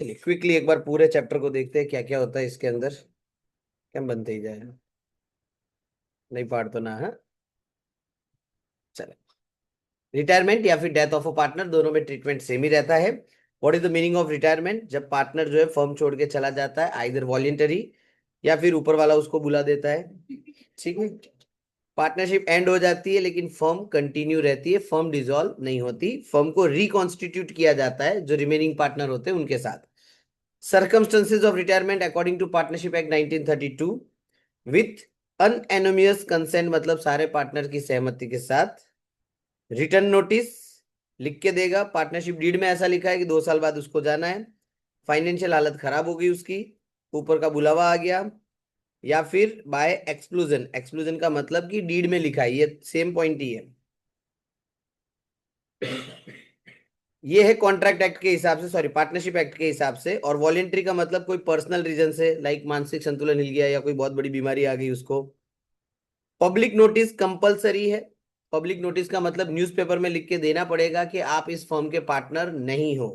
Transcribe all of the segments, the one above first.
चलिए क्विकली एक बार पूरे चैप्टर को देखते हैं क्या क्या होता है इसके अंदर। क्या बनते ही जाए, नहीं पार्ट तो ना है। चले, रिटायरमेंट या फिर डेथ ऑफ अ पार्टनर, दोनों में ट्रीटमेंट सेम ही रहता है। What is the meaning of retirement? जब पार्टनर जो है फर्म छोड़ के चला जाता है, आइदर वॉलेंटरी या फिर ऊपर वाला उसको बुला देता है। ठीक है, पार्टनरशिप एंड हो जाती है लेकिन फर्म कंटिन्यू रहती है, फर्म डिसॉल्व नहीं होती, फर्म को रिकॉन्स्टिट्यूट किया जाता है जो रिमेनिंग पार्टनर होते हैं उनके साथ। Circumstances of retirement according to Partnership Act 1932 with अनएनोमियस consent, मतलब सारे पार्टनर की सहमति के साथ। रिटर्न नोटिस लिख के देगा, पार्टनरशिप डीड में ऐसा लिखा है कि 2 साल बाद उसको जाना है। फाइनेंशियल हालत खराब हो गई उसकी, ऊपर का बुलावा आ गया। या फिर बाय एक्सक्लूजन, एक्सक्लूजन का मतलब कि डीड में लिखा है, ये सेम पॉइंट ही है। ये है कॉन्ट्रैक्ट एक्ट के हिसाब से, सॉरी पार्टनरशिप एक्ट के हिसाब से। और वॉलेंट्री का मतलब कोई पर्सनल रीजन से, लाइक मानसिक संतुलन हिल गया या कोई बहुत बड़ी बीमारी आ गई उसको। पब्लिक नोटिस कंपलसरी है। पब्लिक नोटिस का मतलब न्यूज़पेपर में लिख के देना पड़ेगा कि आप इस फर्म के पार्टनर नहीं हो।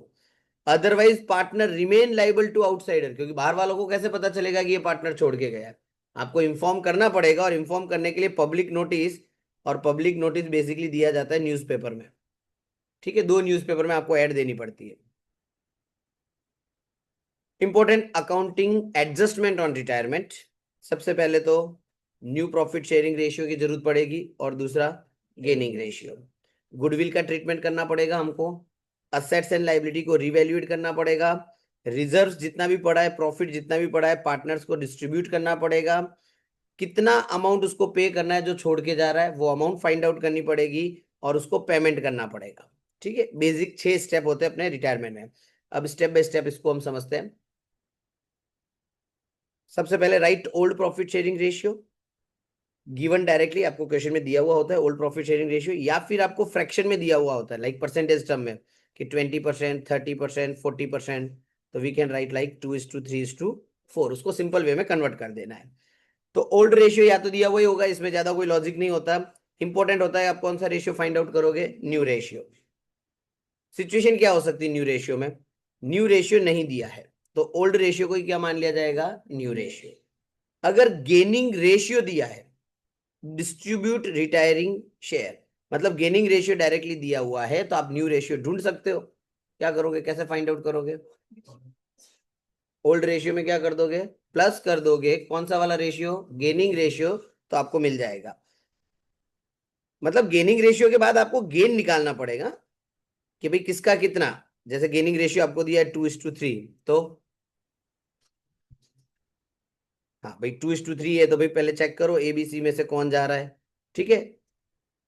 Otherwise partner remain liable to outsider, क्योंकि बाहर वालों को कैसे पता चलेगा कि ये पार्टनर छोड़ के गया है? आपको इन्फॉर्म करना पड़ेगा, और इन्फॉर्म करने के लिए पब्लिक नोटिस, और पब्लिक नोटिस बेसिकली दिया जाता है न्यूज़पेपर में। ठीक है, 2 न्यूज़पेपर में आपको ऐड देनी पड़ती है। Important accounting adjustment on retirement. सबसे पहले तो न्यू प्रॉफिट शेयरिंग रेशियो की जरूरत पड़ेगी, और दूसरा गेनिंग रेशियो। गुडविल का ट्रीटमेंट करना पड़ेगा हमको, असेट्स एंड लाइबिलिटी को रिवैल्यूएट करना पड़ेगा, रिजर्व्स जितना भी पड़ा है, प्रॉफिट जितना भी पड़ा है, पार्टनर्स को डिस्ट्रीब्यूट करना पड़ेगा। कितना अमाउंट उसको पे करना है जो छोड़ के जा रहा है, वो अमाउंट फाइंड आउट करनी पड़ेगी, और उसको पेमेंट करना पड़ेगा। ठीक है, बेसिक 6 स्टेप होते हैं अपने रिटायरमेंट में। अब स्टेप बाय स्टेप इसको हम समझते हैं। सबसे पहले right old profit sharing ratio. Given directly आपको क्वेश्चन में दिया हुआ होता है ओल्ड प्रॉफिट शेयरिंग रेशियो, या फिर आपको फ्रैक्शन में दिया हुआ होता है, लाइक परसेंटेज टर्म में, कि 20%, 30%, 40%। तो वी कैन राइट लाइक 2:3:4, उसको सिंपल वे में कन्वर्ट कर देना है। तो ओल्ड रेशियो या तो दिया हुआ ही होगा, इसमें ज्यादा कोई लॉजिक नहीं होता। इंपॉर्टेंट होता है आप कौन सा रेशियो फाइंड आउट करोगे, न्यू रेशियो। सिचुएशन क्या हो सकती है न्यू रेशियो में? न्यू रेशियो नहीं दिया है, तो ओल्ड रेशियो को ही क्या मान लिया जाएगा, न्यू रेशियो। अगर गेनिंग रेशियो दिया है, डिस्ट्रीब्यूट रिटायरिंग शेयर, मतलब गेनिंग रेशियो डायरेक्टली दिया हुआ है, तो आप न्यू रेशियो ढूंढ सकते हो। क्या करोगे, कैसे फाइंड आउट करोगे? ओल्ड रेशियो में क्या कर दोगे, प्लस कर दोगे कौन सा वाला रेशियो, गेनिंग रेशियो, तो आपको मिल जाएगा। मतलब गेनिंग रेशियो के बाद आपको गेन निकालना पड़ेगा कि भाई किसका कितना। जैसे गेनिंग रेशियो आपको दिया है 2:3, तो हाँ भाई 2:3 है, तो भाई पहले चेक करो ए बी सी में से कौन जा रहा है। ठीक है,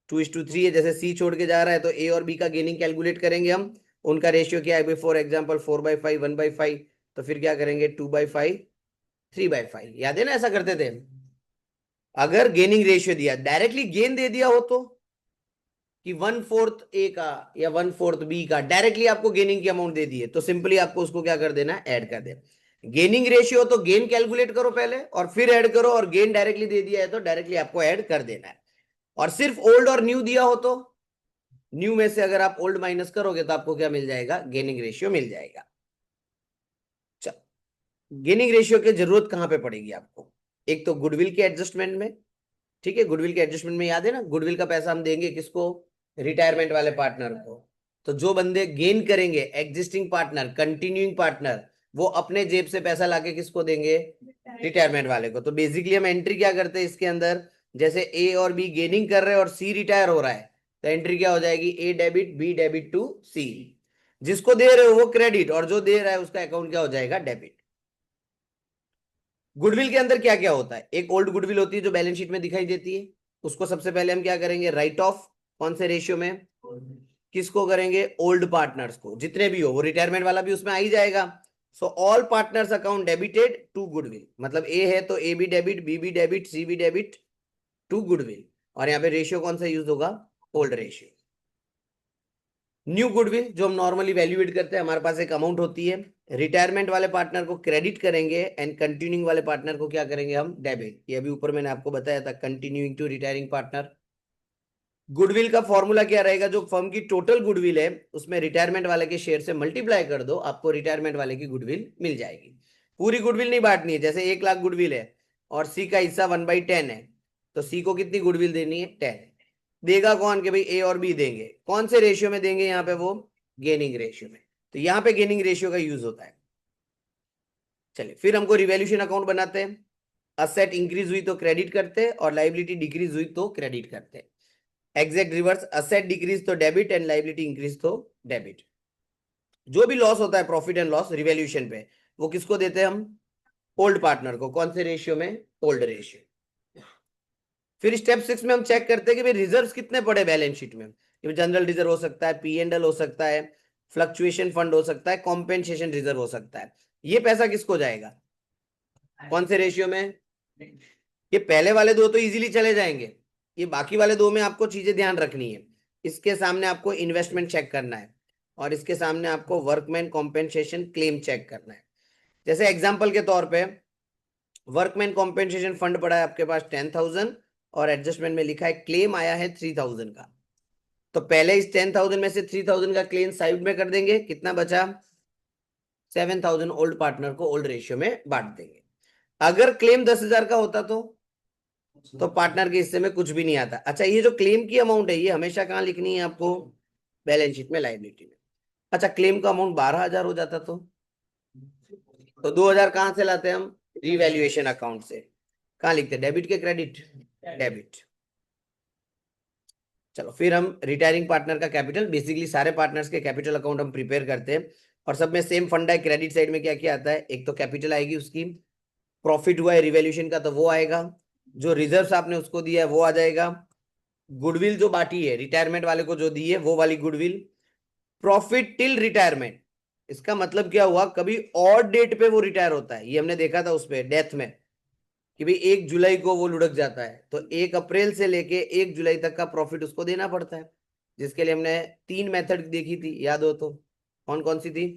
2:3 है, जैसे सी छोड़ के जा रहा है तो ए और बी का गेनिंग कैलकुलेट करेंगे हम। उनका रेशियो क्या है भाई, फॉर एग्जाम्पल 4/5, 1/5, तो फिर क्या करेंगे 2/5, 3/5। याद है ना, ऐसा करते थे। अगर गेनिंग रेशियो दिया, डायरेक्टली गेन दे दिया हो तो, कि 1/4 ए का या 1/4 बी का, डायरेक्टली आपको गेनिंग की अमाउंट दे दी है, तो सिंपली आपको उसको क्या कर देना है, ऐड कर देना। गेनिंग रेशियो तो गेन कैलकुलेट करो पहले और फिर ऐड करो, और गेन डायरेक्टली दे दिया है तो डायरेक्टली आपको ऐड कर देना है। और सिर्फ ओल्ड और न्यू दिया हो तो न्यू में से अगर आप ओल्ड माइनस करोगे तो आपको क्या मिल जाएगा, गेनिंग रेशियो मिल जाएगा। गेनिंग रेशियो की जरूरत कहां पे पड़ेगी आपको, एक तो गुडविल के एडजस्टमेंट में। ठीक है, गुडविल के एडजस्टमेंट में याद है ना, गुडविल का पैसा हम देंगे किसको, रिटायरमेंट वाले पार्टनर को। तो जो बंदे गेन करेंगे, एग्जिस्टिंग पार्टनर, कंटिन्यूइंग पार्टनर, वो अपने जेब से पैसा लाके किसको देंगे, रिटायरमेंट वाले को। तो बेसिकली हम एंट्री क्या करते हैं इसके अंदर, जैसे ए और बी गेनिंग कर रहे हैं और सी रिटायर हो रहा है, तो एंट्री क्या हो जाएगी, ए डेबिट, बी डेबिट टू सी। जिसको दे रहे हो वो क्रेडिट, और जो दे रहा है उसका अकाउंट क्या हो जाएगा, डेबिट। गुडविल के अंदर क्या क्या होता है, एक ओल्ड गुडविल होती है जो बैलेंस शीट में दिखाई देती है, उसको सबसे पहले हम क्या करेंगे, राइट ऑफ। कौन से रेशियो में, किसको करेंगे, ओल्ड पार्टनर्स को, जितने भी हो, वो रिटायरमेंट वाला भी उसमें आ ही जाएगा। So all partners account debited to goodwill, मतलब ए है तो A B debit, B B debit, C B debit to goodwill. और यहाँ पे रेशियो कौन सा यूज होगा, ओल्ड रेशियो। न्यू गुडविल जो हम नॉर्मली वैल्यूएट करते हैं, हमारे पास एक अमाउंट होती है, रिटायरमेंट वाले पार्टनर को क्रेडिट करेंगे एंड कंटिन्यूइंग वाले पार्टनर को क्या करेंगे हम, डेबिट। ये अभी ऊपर मैंने आपको बताया था, continuing to retiring partner. Goodwill का फॉर्मूला क्या रहेगा, जो फर्म की टोटल गुडविल है उसमें रिटायरमेंट वाले के शेयर से मल्टीप्लाई कर दो, आपको रिटायरमेंट वाले की गुडविल मिल जाएगी। पूरी गुडविल नहीं बांटनी है, जैसे 1 लाख गुडविल है और सी का हिस्सा 1/10 है, तो सी को कितनी गुडविल देनी है, 10। देगा कौन, के भाई ए और बी देंगे। कौन से रेशियो में देंगे यहाँ पे, वो गेनिंग रेशियो में। तो यहाँ पे गेनिंग रेशियो का यूज होता है। चलिए फिर हमको रिवैल्यूएशन अकाउंट बनाते हैं। असेट इंक्रीज हुई तो क्रेडिट करते हैं और लाइबिलिटी डिक्रीज हुई तो क्रेडिट करते हैं। एग्जैक्ट रिवर्स, असेट डिक्रीज तो डेबिट एंड लाइबिलिटी इंक्रीज तो डेबिट। जो भी लॉस होता है प्रॉफिट एंड लॉस रिवैल्यूएशन पे, वो किसको देते हैं हम, ओल्ड पार्टनर को। कौन से रेशियो में, ओल्ड रेशियो। फिर स्टेप 6 में हम चेक करते हैं कि भाई रिजर्व्स कितने पड़े बैलेंस शीट में। जनरल रिजर्व हो सकता है, P&L हो सकता है, फ्लक्चुएशन फंड हो सकता है, कॉम्पेंसेशन रिजर्व हो सकता है। ये पैसा किसको जाएगा, कौन से रेशियो में। ये पहले वाले दो तो इजीली चले जाएंगे, ये बाकी वाले दो में आपको चीजें ध्यान रखनी है। इसके सामने आपको इन्वेस्टमेंट चेक करना है और इसके सामने आपको वर्कमैन कॉम्पेंसेशन क्लेम चेक करना है। जैसे एग्जांपल के तौर पे वर्कमैन कॉम्पेंसेशन फंड पड़ा है आपके पास 10,000 और एडजस्टमेंट में लिखा है क्लेम आया है 3,000 का। तो पहले इस 10,000 में से 3,000 का क्लेम साइड में कर देंगे, कितना बचा 7,000 ओल्ड पार्टनर को ओल्ड रेशियो में बांट देंगे। अगर क्लेम 10,000 का होता तो पार्टनर के हिस्से में कुछ भी नहीं आता। अच्छा, ये जो क्लेम की अमाउंट है ये हमेशा कहाँ लिखनी है आपको, बैलेंस शीट में, लायबिलिटी में। अच्छा, क्लेम का अमाउंट 12,000 हो जाता तो 2,000 कहां से लाते हैं हम, रिवैल्यूएशन अकाउंट से। कहाँ लिखते हैं, डेबिट के क्रेडिट, डेबिट। चलो फिर हम रिटायरिंग पार्टनर का कैपिटल, बेसिकली सारे पार्टनर्स के कैपिटल अकाउंट हम प्रिपेयर करते हैं और सब में सेम फंड है। क्रेडिट साइड में क्या क्या आता है, एक तो कैपिटल आएगी उसकी, प्रॉफिट हुआ है रिवैल्यूएशन का तो वो आएगा, जो रिजर्व्स आपने उसको दिया है वो आ जाएगा, गुडविल जो बांटी है रिटायरमेंट वाले को जो दी है वो वाली गुडविल, प्रॉफिट टिल रिटायरमेंट। इसका मतलब क्या हुआ, कभी और डेट पे वो रिटायर होता है, ये हमने देखा था उस पे डेथ में कि भाई 1 जुलाई को वो लुढ़क जाता है, तो 1 अप्रैल से लेके 1 जुलाई तक का प्रॉफिट उसको देना पड़ता है, जिसके लिए हमने 3 मेथड देखी थी, याद हो तो। कौन कौन सी थी,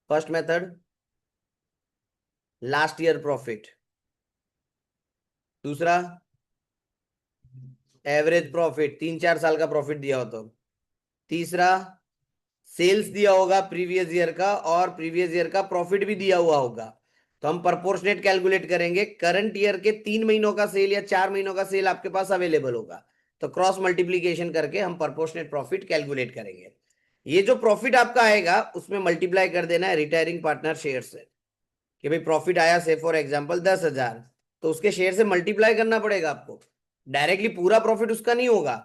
first method last year profit, दूसरा एवरेज प्रॉफिट 3-4 साल का प्रॉफिट दिया हो तो, तीसरा सेल्स दिया होगा प्रीवियस ईयर का और प्रीवियस ईयर का प्रॉफिट भी दिया हुआ होगा, तो हम प्रोपोर्शनेट कैलकुलेट करेंगे। करंट ईयर के 3 महीनों का सेल या 4 महीनों का सेल आपके पास अवेलेबल होगा, तो क्रॉस मल्टीप्लीकेशन करके हम प्रोपोर्शनेट प्रॉफिट कैलकुलेट करेंगे। ये जो प्रॉफिट आपका आएगा उसमें मल्टीप्लाई कर देना है रिटायरिंग पार्टनर शेयर से, कि भाई प्रॉफिट आया से फॉर एग्जाम्पल 10,000, तो उसके शेयर से मल्टीप्लाई करना पड़ेगा आपको। डायरेक्टली पूरा प्रॉफिट उसका नहीं होगा,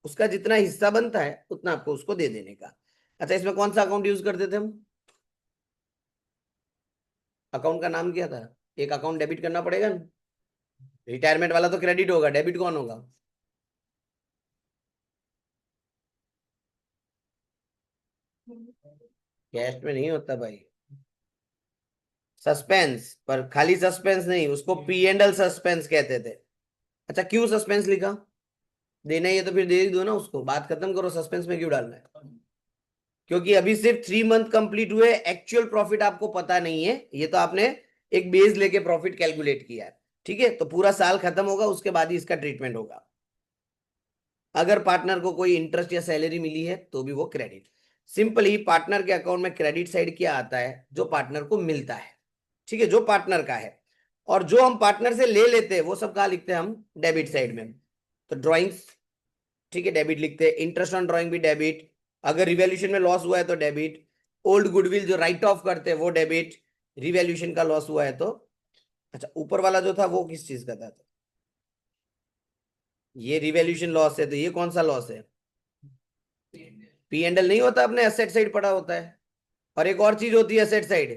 उसका जितना हिस्सा बनता है उतना आपको उसको दे देने का। अच्छा, इसमें कौन सा अकाउंट यूज करते थे हम, अकाउंट का नाम क्या था, एक अकाउंट डेबिट करना पड़ेगा ना, रिटायरमेंट वाला तो क्रेडिट होगा, डेबिट कौन होगा, कैश में नहीं होता भाई। सस्पेंस, पर खाली सस्पेंस नहीं, उसको P&L सस्पेंस कहते थे। अच्छा, क्यों सस्पेंस लिखा, देना ही है तो फिर दे ही दो ना उसको, बात खत्म करो, सस्पेंस में क्यों डालना है। क्योंकि अभी सिर्फ 3 मंथ कंप्लीट हुए, एक्चुअल प्रॉफिट आपको पता नहीं है, ये तो आपने एक बेस लेके प्रॉफिट कैलकुलेट किया है। ठीक है, तो पूरा साल खत्म होगा उसके बाद ही इसका ट्रीटमेंट होगा। अगर पार्टनर को कोई इंटरेस्ट या सैलरी मिली है तो भी वो क्रेडिट। सिंपली पार्टनर के अकाउंट में क्रेडिट साइड क्या आता है, जो पार्टनर को मिलता है, ठीक है, जो पार्टनर का है। और जो हम पार्टनर से ले लेते हैं वो सब कहा लिखते हैं हम, डेबिट साइड में। तो ड्रॉइंग्स, ठीक है, डेबिट लिखते हैं, इंटरेस्ट ऑन ड्रॉइंग भी डेबिट, अगर रिवैल्यूएशन में लॉस हुआ है तो डेबिट, ओल्ड गुडविल जो राइट ऑफ करते हैं वो डेबिट, रिवैल्यूएशन का लॉस हुआ है तो। अच्छा, ऊपर वाला जो था वो किस चीज का था, ये रिवैल्यूएशन लॉस है, तो ये कौन सा लॉस है, P&L नहीं होता, अपने एसेट साइड पड़ा होता है। और एक और चीज होती है एसेट साइड,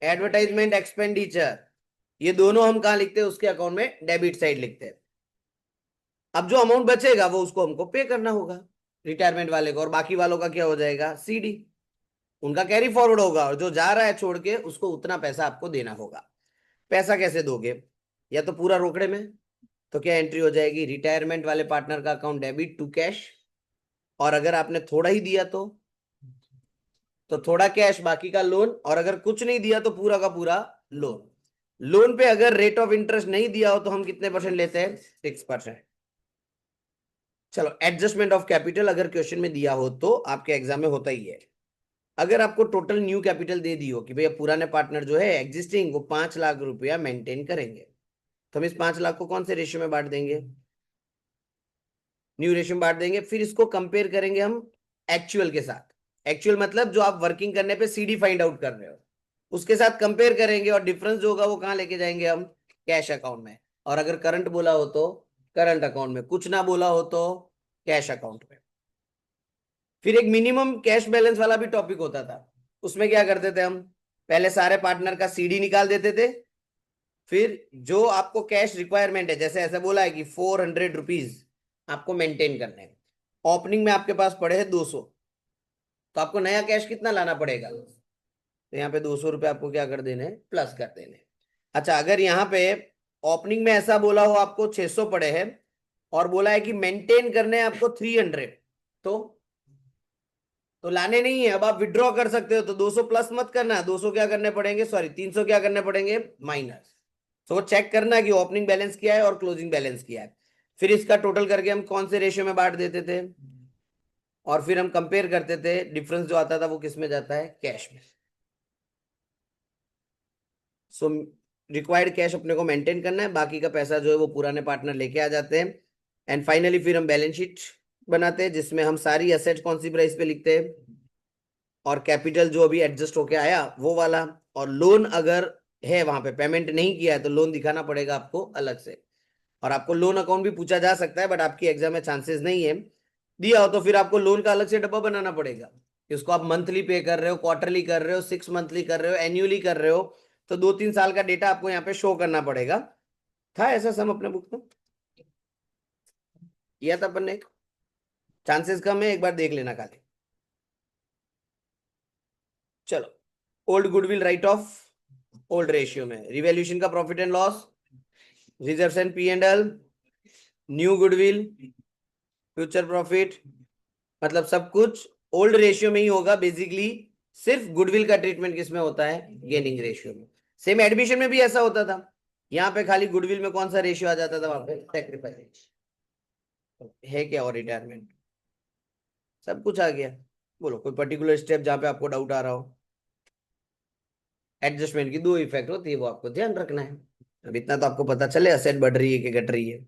एडवर्टाइजमेंट एक्सपेंडिचर, ये दोनों हम कहा लिखते हैं, उसके अकाउंट में डेबिट साइड लिखते हैं। अब जो अमाउंट बचेगा वो उसको हमको पे करना होगा रिटायरमेंट वाले को, और बाकी वालों का क्या हो जाएगा, CD, उनका कैरी फॉरवर्ड होगा, और जो जा रहा है छोड़ के उसको उतना पैसा आपको देना होगा। पैसा कैसे दोगे, या तो पूरा रोकड़े में, तो क्या एंट्री हो जाएगी, रिटायरमेंट वाले पार्टनर का अकाउंट डेबिट टू कैश, और अगर आपने थोड़ा ही दिया तो थोड़ा कैश बाकी का लोन, और अगर कुछ नहीं दिया तो पूरा का पूरा लोन। लोन पे अगर रेट ऑफ इंटरेस्ट नहीं दिया हो तो हम कितने परसेंट लेते हैं, 6%। चलो, एडजस्टमेंट ऑफ कैपिटल अगर क्वेश्चन में दिया हो तो आपके एग्जाम में होता ही है। अगर आपको टोटल न्यू कैपिटल दे दी हो कि भैया पुराने पार्टनर जो है एग्जिस्टिंग वो 5 लाख रुपया मेंटेन करेंगे, तो हम इस 5 लाख को कौन से रेशियो में बांट देंगे? न्यू रेशियो में बांट देंगे। फिर इसको कंपेयर करेंगे हम एक्चुअल के साथ। एक्चुअल मतलब जो आप वर्किंग करने पे सीडी फाइंड आउट कर रहे हो उसके साथ कंपेयर करेंगे, और डिफरेंस जो होगा वो कहाँ लेके जाएंगे हम? कैश अकाउंट में। और अगर करंट बोला हो तो करंट अकाउंट में, कुछ ना बोला हो तो कैश अकाउंट में। फिर एक मिनिमम कैश बैलेंस वाला भी टॉपिक होता था। उसमें क्या करते थे हम? पहले सारे पार्टनर का सीडी निकाल देते थे। फिर जो आपको कैश रिक्वायरमेंट है, जैसे ऐसा बोला है कि 400 रुपीज आपको मेंटेन करने हैं, ओपनिंग में आपके पास पड़े हैं 200, तो आपको नया कैश कितना लाना पड़ेगा? तो यहाँ पे 200 रुपये आपको क्या कर देने, प्लस कर देने। अच्छा, अगर यहाँ पे ओपनिंग में ऐसा बोला हो आपको 600 पड़े हैं और बोला है कि मेंटेन करने हैं आपको 300, तो लाने नहीं है। अब आप विड्रॉ कर सकते हो, तो 200 प्लस मत करना, 200 क्या करने पड़ेंगे, सॉरी 300 क्या करने पड़ेंगे, माइनस। तो वो चेक करना कि ओपनिंग बैलेंस क्या है और क्लोजिंग बैलेंस क्या है। फिर इसका टोटल करके हम कौन से रेशियो में बांट देते थे, और फिर हम कंपेयर करते थे, डिफरेंस जो आता था वो किस में जाता है, कैश में। सो रिक्वायर्ड कैश अपने को मेंटेन करना है, बाकी का पैसा जो है वो पुराने पार्टनर लेके आ जाते हैं। एंड फाइनली फिर हम बैलेंस शीट बनाते हैं जिसमें हम सारी एसेट्स कौन सी प्राइस पे लिखते हैं, और कैपिटल जो अभी एडजस्ट होके आया वो वाला। और लोन अगर है वहां पे पेमेंट नहीं किया है तो लोन दिखाना पड़ेगा आपको अलग से। और आपको लोन अकाउंट भी पूछा जा सकता है, बट आपकी एग्जाम में चांसेस नहीं है। दिया हो तो फिर आपको लोन का अलग से डब्बा बनाना पड़ेगा कि उसको आप मंथली पे कर रहे हो, क्वार्टरली कर रहे हो, 6 मंथली कर रहे हो, एन्युअली कर रहे हो। तो 2-3 साल का डेटा आपको यहाँ पे शो करना पड़ेगा। था ऐसा सम अपने बुक में? किया था अपन ने? चांसेस कम है, एक बार देख लेना खाली। चलो, old goodwill right of, old ratio में रिवैल्यूएशन का profit and loss, reserves and P and L, new goodwill, future profit, मतलब सब कुछ ओल्ड रेशियो में ही होगा बेसिकली। सिर्फ गुडविल का ट्रीटमेंट किसमें होता है, गेनिंग रेशियो में। सेम एडमिशन में भी ऐसा होता था। यहाँ पे खाली गुडविल में कौन सा रेशियो आ जाता था, वहां पे सेक्रीफाइस है क्या, और रिटायरमेंट, सब कुछ आ गया। बोलो कोई पर्टिकुलर स्टेप जहां पे आपको डाउट आ रहा हो। एडजस्टमेंट की दो इफेक्ट होती है, वो आपको ध्यान रखना है। अब इतना तो आपको पता चले असेट बढ़ रही है कि घट रही है।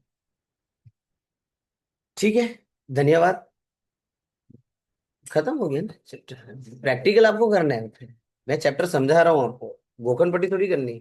ठीक है, धन्यवाद। खत्म हो गया ना चैप्टर, प्रैक्टिकल आपको करना है। मैं चैप्टर समझा रहा हूँ आपको, गोखन पट्टी थोड़ी करनी।